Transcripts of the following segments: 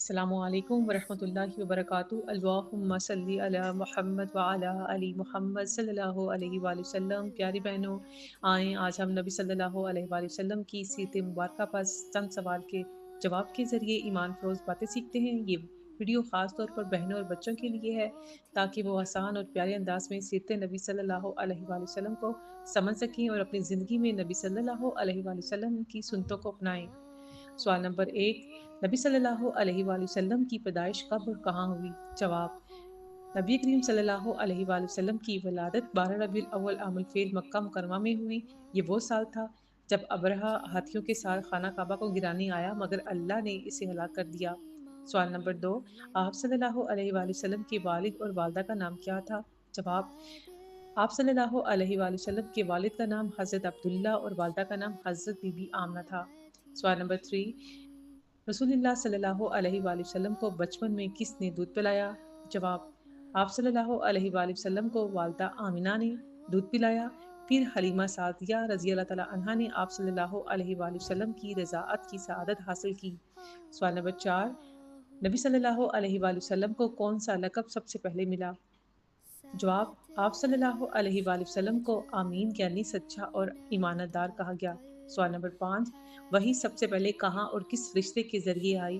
السلام علیکم ورحمۃ اللہ وبرکاتہ۔ اللہم صلی علی محمد وعلی علی محمد صلی اللہ علیہ وآلہ وسلم۔ پیاری بہنوں، آئیں آج ہم نبی صلی اللہ علیہ وآلہ وسلم کی سیرت مبارکہ پر چند سوال کے جواب کے ذریعے ایمان فروز باتیں سیکھتے ہیں۔ یہ ویڈیو خاص طور پر بہنوں اور بچوں کے لیے ہے تاکہ وہ آسان اور پیارے انداز میں سیرت نبی صلی اللہ علیہ وآلہ وسلم کو سمجھ سکیں اور اپنی زندگی میں نبی صلی اللہ علیہ وآلہ وسلم کی سنتوں کو اپنائیں۔ سوال نمبر 1، نبی صلی اللہ علیہ وآلہ وسلم کی پیدائش کب اور کہاں ہوئی؟ جواب، نبی کریم صلی اللہ علیہ وآلہ وسلم کی ولادت 12 ربیع الاول عام الفیل مکہ مکرمہ میں ہوئی۔ یہ وہ سال تھا جب ابرہہ ہاتھیوں کے ساتھ خانہ کعبہ کو گرانے آیا مگر اللہ نے اسے ہلاک کر دیا۔ سوال نمبر 2، آپ صلی اللہ علیہ وآلہ وسلم کے والد اور والدہ کا نام کیا تھا؟ جواب، آپ صلی اللہ علیہ وآلہ وسلم کے والد کا نام حضرت عبداللہ اور والدہ کا نام حضرت بی بی آمنہ تھا۔ سوال نمبر 3، رسول اللہ صلی اللہ علیہ وآلہ وسلم کو بچپن میں کس نے دودھ پلایا؟ جواب، آپ صلی اللہ علیہ وآلہ وسلم کو والدہ آمنہ نے دودھ پلایا، پھر حلیمہ سعدیہ رضی اللہ تعالی عنہا نے آپ صلی اللہ علیہ وآلہ وسلم کی رضاعت کی سعادت حاصل کی۔ سوال نمبر 4، نبی صلی اللہ علیہ وآلہ وسلم کو کون سا لقب سب سے پہلے ملا؟ جواب، آپ صلی اللہ علیہ وآلہ وسلم کو آمین یعنی سچا اور ایمانت دار کہا گیا۔ سوال نمبر 5، وحی سب سے پہلے کہاں اور کس فرشتے کے ذریعے آئی؟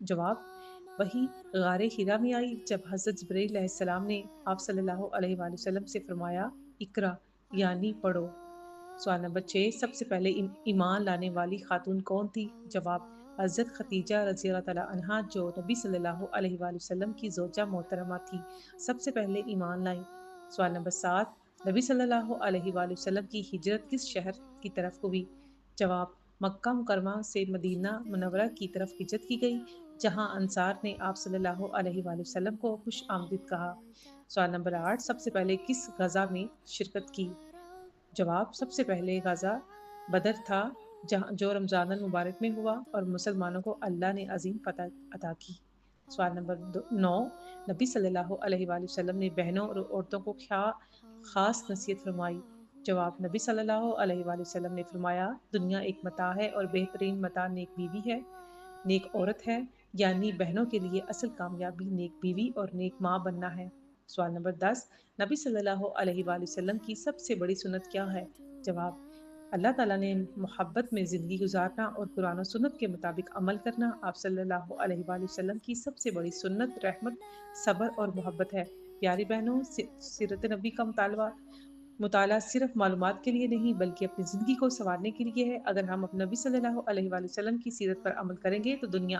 جواب، وحی غار حرا میں آئی جب حضرت جبرائیل علیہ السلام نے آپ صلی اللہ علیہ وآلہ وسلم سے فرمایا اقرا یعنی پڑھو۔ سوال نمبر 6، سب سے پہلے ایمان لانے والی خاتون کون تھی؟ جواب، حضرت خدیجہ رضی اللہ تعالی عنہا جو نبی صلی اللہ علیہ وآلہ وسلم کی زوجہ محترمہ تھی، سب سے پہلے ایمان لائیں۔ سوال نمبر 7، نبی صلی اللہ علیہ وآلہ وسلم کی ہجرت کس شہر کی طرف ہوئی؟ جواب، مکہ مکرمہ سے مدینہ منورہ کی طرف ہجرت کی گئی جہاں انصار نے آپ صلی اللہ علیہ وآلہ وسلم کو خوش آمدید کہا۔ سوال نمبر 8، سب سے پہلے کس غزہ میں شرکت کی؟ جواب، سب سے پہلے غزہ بدر تھا جو رمضان المبارک میں ہوا اور مسلمانوں کو اللہ نے عظیم فتح عطا کی۔ سوال نمبر 9، نبی صلی اللہ علیہ وآلہ وسلم نے بہنوں اور عورتوں کو کیا خاص نصیحت فرمائی؟ جواب، نبی صلی اللہ علیہ وآلہ وسلم نے فرمایا دنیا ایک متاع ہے اور بہترین متاع نیک بیوی ہے، نیک عورت ہے، یعنی بہنوں کے لیے اصل کامیابی نیک بیوی اور نیک ماں بننا ہے۔ سوال نمبر 10، نبی صلی اللہ علیہ وآلہ وسلم کی سب سے بڑی سنت کیا ہے؟ جواب، اللہ تعالیٰ نے محبت میں زندگی گزارنا اور قرآن و سنت کے مطابق عمل کرنا۔ آپ صلی اللہ علیہ وآلہ وسلم کی سب سے بڑی سنت رحمت، صبر اور محبت ہے۔ پیاری بہنوں، سیرت نبی کا مطالعہ صرف معلومات کے لیے نہیں بلکہ اپنی زندگی کو سنوارنے کے لیے ہے۔ اگر ہم اپنے نبی صلی اللہ علیہ وآلہ وسلم کی سیرت پر عمل کریں گے تو دنیا